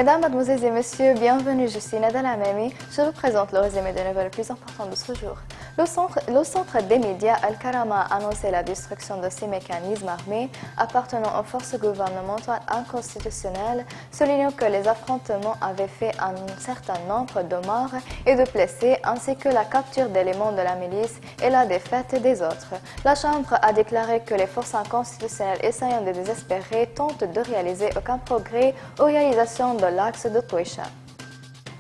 Mesdames, Mademoiselles et Messieurs, bienvenue, je suis Nadal Amami. Je vous présente le résumé des nouvelles les plus importantes de ce jour. Le centre des médias Al-Karama a annoncé la destruction de ces mécanismes armés appartenant aux forces gouvernementales inconstitutionnelles, soulignant que les affrontements avaient fait un certain nombre de morts et de blessés, ainsi que la capture d'éléments de la milice et la défaite des autres. La Chambre a déclaré que les forces inconstitutionnelles essayant de désespérer tentent de réaliser aucun progrès aux réalisations de l'axe de Touécha.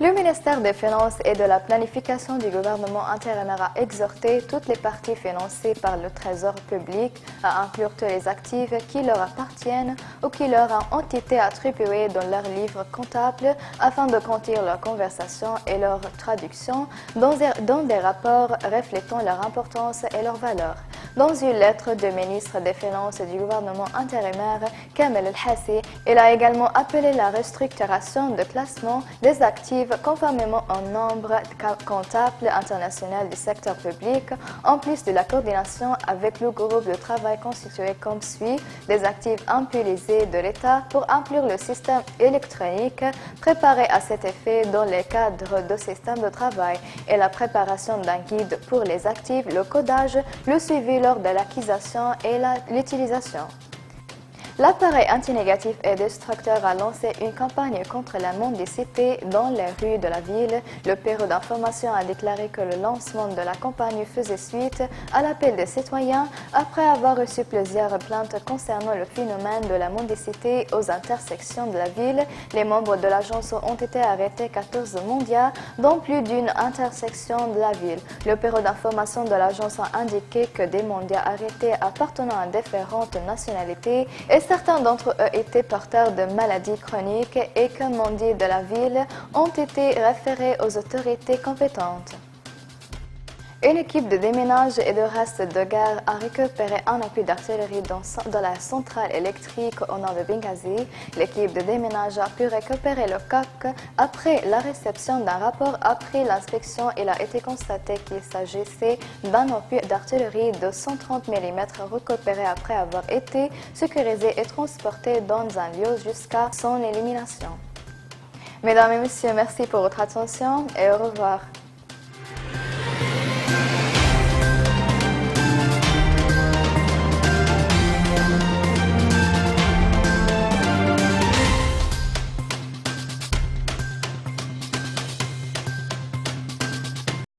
Le ministère des Finances et de la Planification du gouvernement intérimaire a exhorté toutes les parties financées par le Trésor public à inclure tous les actifs qui leur appartiennent ou qui leur ont été attribués dans leurs livres comptables afin de contenir leurs conversations et leur traduction dans des rapports reflétant leur importance et leur valeur. Dans une lettre du ministre des Finances du gouvernement intérimaire, Kamel El-Hassi, il a également appelé la restructuration de classement des actifs conformément au nombre comptable international du secteur public, en plus de la coordination avec le groupe de travail constitué comme suit des actifs immobilisés de l'État pour inclure le système électronique préparé à cet effet dans le cadre de système de travail et la préparation d'un guide pour les actifs, le codage, le suivi lors de l'acquisition et l'utilisation. L'appareil antinégatif et destructeur a lancé une campagne contre la mendicité dans les rues de la ville. Le Bureau d'information a déclaré que le lancement de la campagne faisait suite à l'appel des citoyens après avoir reçu plusieurs plaintes concernant le phénomène de la mendicité aux intersections de la ville. Les membres de l'agence ont été arrêtés 14 mondiaux dans plus d'une intersection de la ville. Le Bureau d'information de l'agence a indiqué que des mondiaux arrêtés appartenant à différentes nationalités et certains d'entre eux étaient porteurs de maladies chroniques et que mendiants de la ville ont été référés aux autorités compétentes. Une équipe de déminage et de restes de guerre a récupéré un appui d'artillerie dans la centrale électrique au nord de Benghazi. L'équipe de déminage a pu récupérer le coq après la réception d'un rapport. Après l'inspection, il a été constaté qu'il s'agissait d'un appui d'artillerie de 130 mm récupéré après avoir été sécurisé et transporté dans un lieu jusqu'à son élimination. Mesdames et messieurs, merci pour votre attention et au revoir.